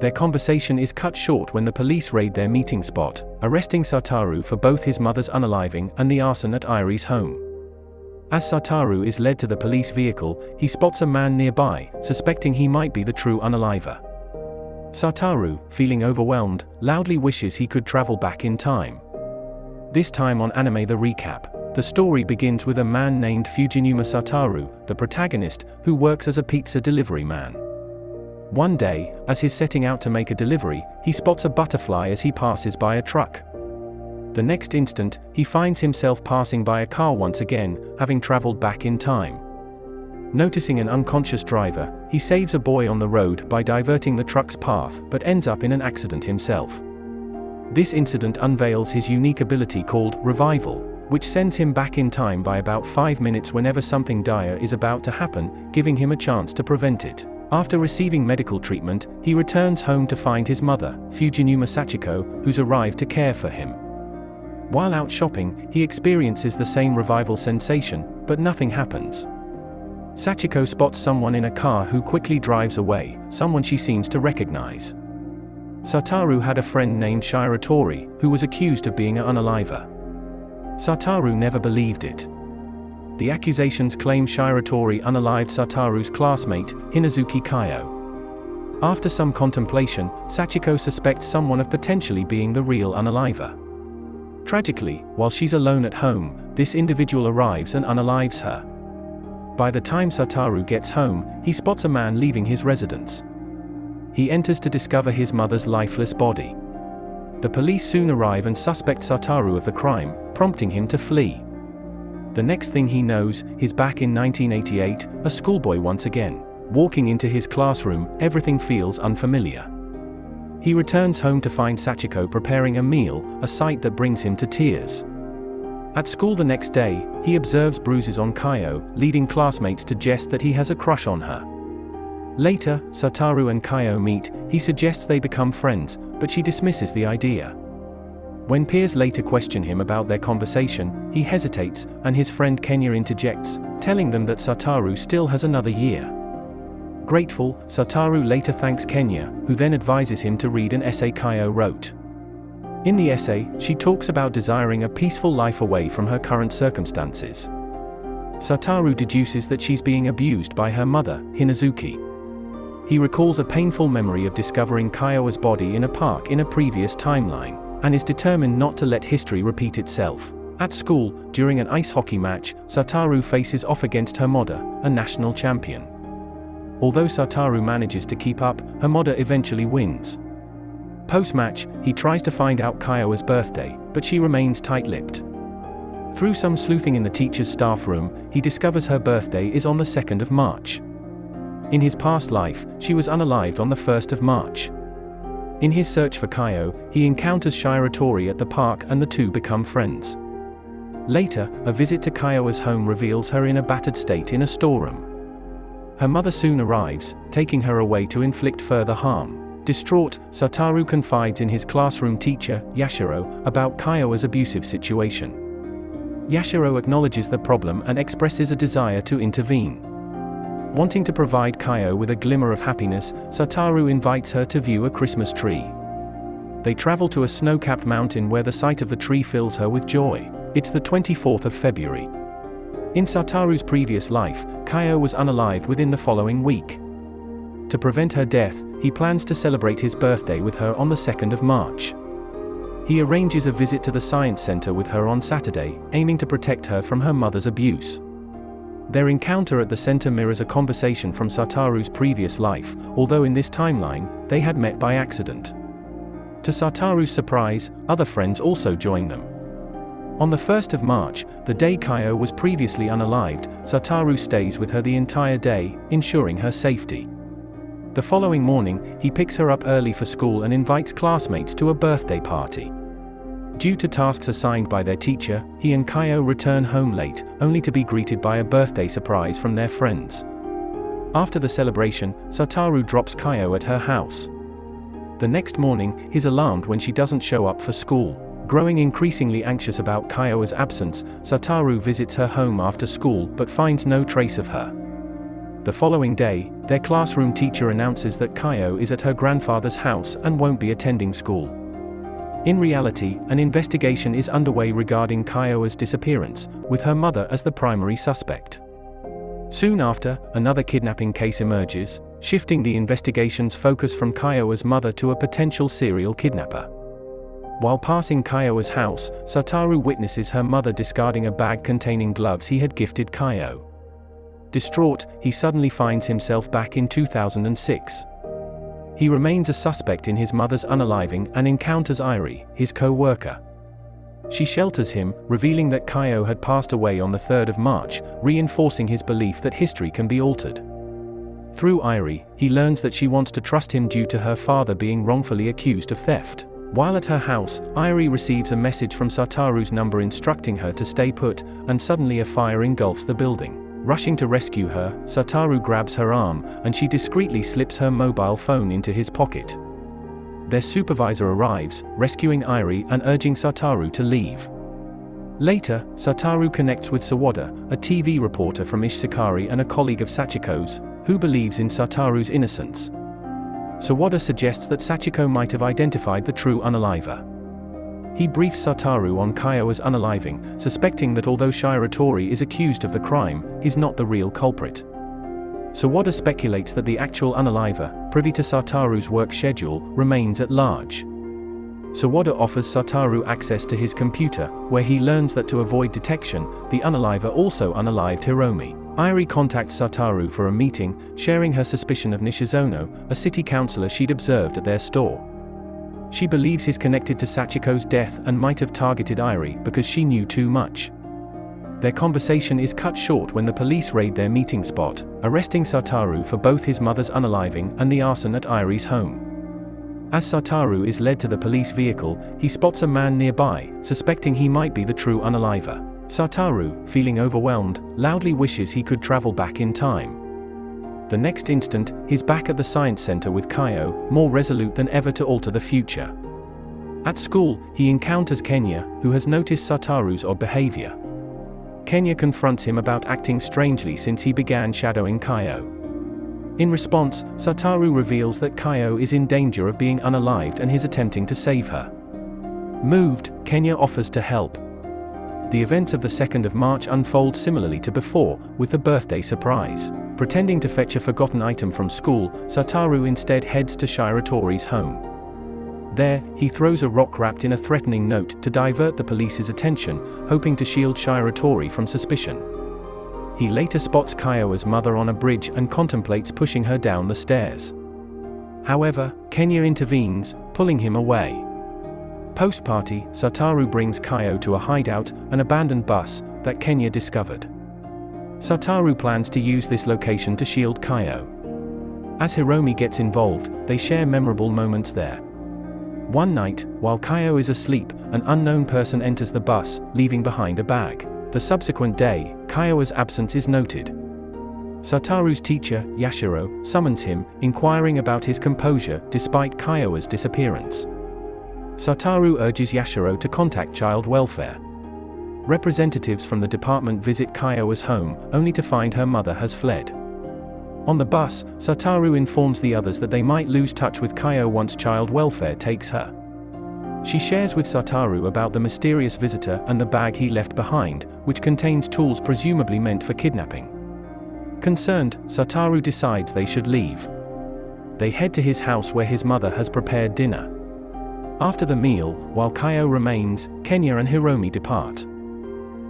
Their conversation is cut short when the police raid their meeting spot, arresting Satoru for both his mother's unaliving and the arson at Airi's home. As Satoru is led to the police vehicle, he spots a man nearby, suspecting he might be the true unaliver. Satoru, feeling overwhelmed, loudly wishes he could travel back in time. This time on Anime the Recap, the story begins with a man named Fujinuma Satoru, the protagonist, who works as a pizza delivery man. One day, as he's setting out to make a delivery, he spots a butterfly as he passes by a truck. The next instant, he finds himself passing by a car once again, having traveled back in time. Noticing an unconscious driver, he saves a boy on the road by diverting the truck's path, but ends up in an accident himself. This incident unveils his unique ability called Revival, which sends him back in time by about 5 minutes whenever something dire is about to happen, giving him a chance to prevent it. After receiving medical treatment, he returns home to find his mother, Fujinuma Satoru, who's arrived to care for him. While out shopping, he experiences the same revival sensation, but nothing happens. Sachiko spots someone in a car who quickly drives away, someone she seems to recognize. Satoru had a friend named Shiratori, who was accused of being an unaliver. Satoru never believed it. The accusations claim Shiratori unalived Satoru's classmate, Hinazuki Kayo. After some contemplation, Sachiko suspects someone of potentially being the real unaliver. Tragically, while she's alone at home, this individual arrives and unalives her. By the time Satoru gets home, he spots a man leaving his residence. He enters to discover his mother's lifeless body. The police soon arrive and suspect Satoru of the crime, prompting him to flee. The next thing he knows, he's back in 1988, a schoolboy once again. Walking into his classroom, everything feels unfamiliar. He returns home to find Sachiko preparing a meal, a sight that brings him to tears. At school the next day, he observes bruises on Kayo, leading classmates to jest that he has a crush on her. Later, Satoru and Kayo meet. He suggests they become friends, but she dismisses the idea. When peers later question him about their conversation, he hesitates, and his friend Kenya interjects, telling them that Satoru still has another year. Grateful, Satoru later thanks Kenya, who then advises him to read an essay Kayo wrote. In the essay, she talks about desiring a peaceful life away from her current circumstances. Satoru deduces that she's being abused by her mother, Hinazuki. He recalls a painful memory of discovering Kayo's body in a park in a previous timeline, and is determined not to let history repeat itself. At school, during an ice hockey match, Satoru faces off against Hermoda, a national champion. Although Satoru manages to keep up, Hermoda eventually wins. Post-match, he tries to find out Kayo's birthday, but she remains tight-lipped. Through some sleuthing in the teacher's staff room, he discovers her birthday is on the 2nd of March. In his past life, she was unalived on the 1st of March. In his search for Kayo, he encounters Shiratori at the park and the two become friends. Later, a visit to Kayo's home reveals her in a battered state in a storeroom. Her mother soon arrives, taking her away to inflict further harm. Distraught, Satoru confides in his classroom teacher, Yashiro, about Kayo's abusive situation. Yashiro acknowledges the problem and expresses a desire to intervene. Wanting to provide Kayo with a glimmer of happiness, Satoru invites her to view a Christmas tree. They travel to a snow-capped mountain where the sight of the tree fills her with joy. It's the 24th of February. In Satoru's previous life, Kayo was unalived within the following week. To prevent her death, he plans to celebrate his birthday with her on the 2nd of March. He arranges a visit to the science center with her on Saturday, aiming to protect her from her mother's abuse. Their encounter at the center mirrors a conversation from Satoru's previous life, although in this timeline, they had met by accident. To Satoru's surprise, other friends also join them. On the 1st of March, the day Kayo was previously unalived, Satoru stays with her the entire day, ensuring her safety. The following morning, he picks her up early for school and invites classmates to a birthday party. Due to tasks assigned by their teacher, he and Kayo return home late, only to be greeted by a birthday surprise from their friends. After the celebration, Satoru drops Kayo at her house. The next morning, he's alarmed when she doesn't show up for school. Growing increasingly anxious about Kayo's absence, Satoru visits her home after school but finds no trace of her. The following day, their classroom teacher announces that Kayo is at her grandfather's house and won't be attending school. In reality, an investigation is underway regarding Kayo's disappearance, with her mother as the primary suspect. Soon after, another kidnapping case emerges, shifting the investigation's focus from Kayo's mother to a potential serial kidnapper. While passing Kayo's house, Satoru witnesses her mother discarding a bag containing gloves he had gifted Kayo. Distraught, he suddenly finds himself back in 2006. He remains a suspect in his mother's unaliving and encounters Irie, his co-worker. She shelters him, revealing that Kayo had passed away on the 3rd of March, reinforcing his belief that history can be altered. Through Irie, he learns that she wants to trust him due to her father being wrongfully accused of theft. While at her house, Irie receives a message from Satoru's number instructing her to stay put, and suddenly a fire engulfs the building. Rushing to rescue her, Satoru grabs her arm, and she discreetly slips her mobile phone into his pocket. Their supervisor arrives, rescuing Irie and urging Satoru to leave. Later, Satoru connects with Sawada, a TV reporter from Ishikari and a colleague of Sachiko's, who believes in Satoru's innocence. Sawada suggests that Sachiko might have identified the true unaliver. He briefs Satoru on Kayo's unaliving, suspecting that although Shiratori is accused of the crime, he's not the real culprit. Sawada speculates that the actual unaliver, privy to Satoru's work schedule, remains at large. Sawada offers Satoru access to his computer, where he learns that to avoid detection, the unaliver also unalived Hiromi. Irie contacts Satoru for a meeting, sharing her suspicion of Nishizono, a city councillor she'd observed at their store. She believes he's connected to Sachiko's death and might have targeted Irie because she knew too much. Their conversation is cut short when the police raid their meeting spot, arresting Satoru for both his mother's unaliving and the arson at Irie's home. As Satoru is led to the police vehicle, he spots a man nearby, suspecting he might be the true unaliver. Satoru, feeling overwhelmed, loudly wishes he could travel back in time. The next instant, he's back at the science center with Kayo, more resolute than ever to alter the future. At school, he encounters Kenya, who has noticed Satoru's odd behavior. Kenya confronts him about acting strangely since he began shadowing Kayo. In response, Satoru reveals that Kayo is in danger of being unalived and is attempting to save her. Moved, Kenya offers to help. The events of the 2nd of March unfold similarly to before, with the birthday surprise. Pretending to fetch a forgotten item from school, Satoru instead heads to Shiratori's home. There, he throws a rock wrapped in a threatening note to divert the police's attention, hoping to shield Shiratori from suspicion. He later spots Kayo's mother on a bridge and contemplates pushing her down the stairs. However, Kenya intervenes, pulling him away. Post-party, Satoru brings Kayo to a hideout, an abandoned bus, that Kenya discovered. Satoru plans to use this location to shield Kayo. As Hiromi gets involved, they share memorable moments there. One night, while Kayo is asleep, an unknown person enters the bus, leaving behind a bag. The subsequent day, Kayo's absence is noted. Satoru's teacher, Yashiro, summons him, inquiring about his composure despite Kayo's disappearance. Satoru urges Yashiro to contact child welfare. Representatives from the department visit Kayo's home, only to find her mother has fled. On the bus, Satoru informs the others that they might lose touch with Kayo once child welfare takes her. She shares with Satoru about the mysterious visitor and the bag he left behind, which contains tools presumably meant for kidnapping. Concerned, Satoru decides they should leave. They head to his house where his mother has prepared dinner. After the meal, while Kayo remains, Kenya and Hiromi depart.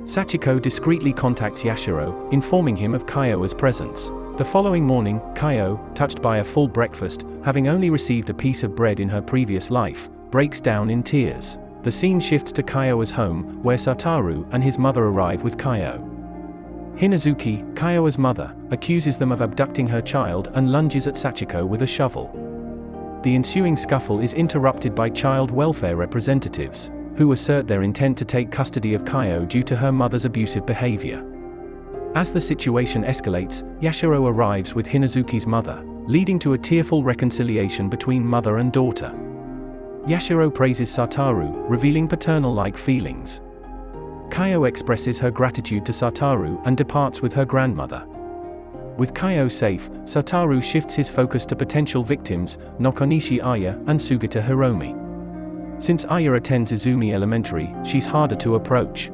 Sachiko discreetly contacts Yashiro, informing him of Kayo's presence. The following morning, Kayo, touched by a full breakfast, having only received a piece of bread in her previous life, breaks down in tears. The scene shifts to Kayo's home, where Satoru and his mother arrive with Kayo. Hinazuki, Kayo's mother, accuses them of abducting her child and lunges at Sachiko with a shovel. The ensuing scuffle is interrupted by child welfare representatives, who assert their intent to take custody of Kayo due to her mother's abusive behavior. As the situation escalates, Yashiro arrives with Hinazuki's mother, leading to a tearful reconciliation between mother and daughter. Yashiro praises Satoru, revealing paternal-like feelings. Kayo expresses her gratitude to Satoru and departs with her grandmother. With Kayo safe, Satoru shifts his focus to potential victims, Nakanishi Aya and Sugita Hiromi. Since Aya attends Izumi Elementary, she's harder to approach.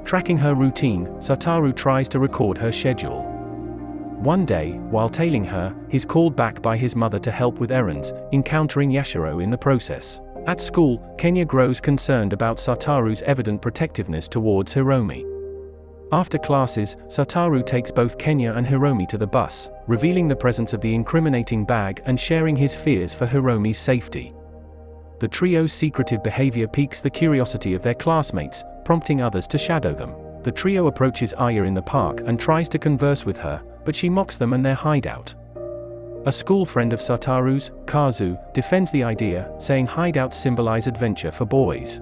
Tracking her routine, Satoru tries to record her schedule. One day, while tailing her, he's called back by his mother to help with errands, encountering Yashiro in the process. At school, Kenya grows concerned about Satoru's evident protectiveness towards Hiromi. After classes, Satoru takes both Kenya and Hiromi to the bus, revealing the presence of the incriminating bag and sharing his fears for Hiromi's safety. The trio's secretive behavior piques the curiosity of their classmates, prompting others to shadow them. The trio approaches Aya in the park and tries to converse with her, but she mocks them and their hideout. A school friend of Satoru's, Kazu, defends the idea, saying hideouts symbolize adventure for boys.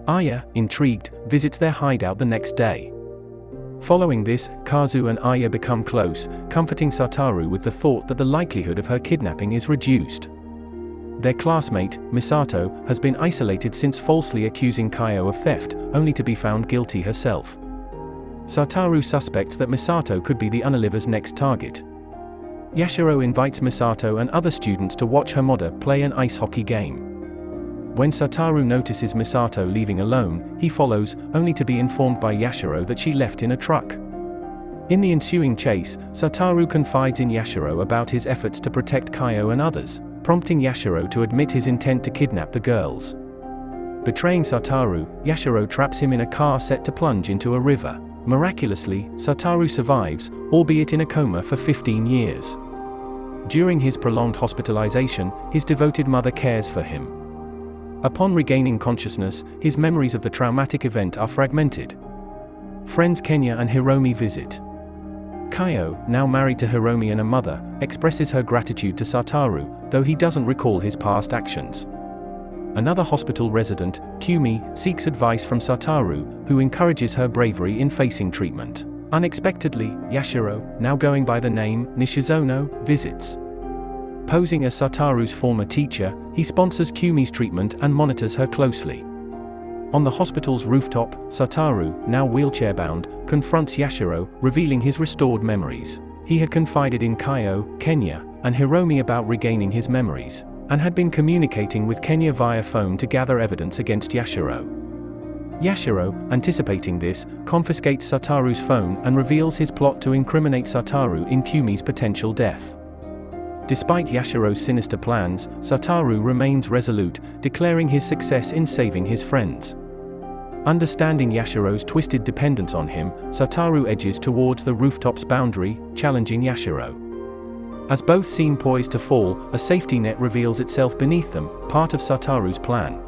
Aya, intrigued, visits their hideout the next day. Following this, Kazu and Aya become close, comforting Satoru with the thought that the likelihood of her kidnapping is reduced. Their classmate, Misato, has been isolated since falsely accusing Kayo of theft, only to be found guilty herself. Satoru suspects that Misato could be the Unaliver's next target. Yashiro invites Misato and other students to watch her mother play an ice hockey game. When Satoru notices Misato leaving alone, he follows, only to be informed by Yashiro that she left in a truck. In the ensuing chase, Satoru confides in Yashiro about his efforts to protect Kayo and others, prompting Yashiro to admit his intent to kidnap the girls. Betraying Satoru, Yashiro traps him in a car set to plunge into a river. Miraculously, Satoru survives, albeit in a coma for 15 years. During his prolonged hospitalization, his devoted mother cares for him. Upon regaining consciousness, his memories of the traumatic event are fragmented. Friends Kenya and Hiromi visit. Kayo, now married to Hiromi and a mother, expresses her gratitude to Satoru, though he doesn't recall his past actions. Another hospital resident, Kumi, seeks advice from Satoru, who encourages her bravery in facing treatment. Unexpectedly, Yashiro, now going by the name Nishizono, visits. Posing as Satoru's former teacher, he sponsors Kumi's treatment and monitors her closely. On the hospital's rooftop, Satoru, now wheelchair-bound, confronts Yashiro, revealing his restored memories. He had confided in Kayo, Kenya, and Hiromi about regaining his memories, and had been communicating with Kenya via phone to gather evidence against Yashiro. Yashiro, anticipating this, confiscates Satoru's phone and reveals his plot to incriminate Satoru in Kumi's potential death. Despite Yashiro's sinister plans, Satoru remains resolute, declaring his success in saving his friends. Understanding Yashiro's twisted dependence on him, Satoru edges towards the rooftop's boundary, challenging Yashiro. As both seem poised to fall, a safety net reveals itself beneath them, part of Satoru's plan.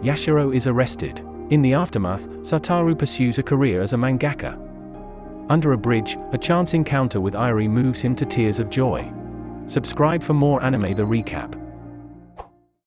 Yashiro is arrested. In the aftermath, Satoru pursues a career as a mangaka. Under a bridge, a chance encounter with Irie moves him to tears of joy. Subscribe for more anime the recap.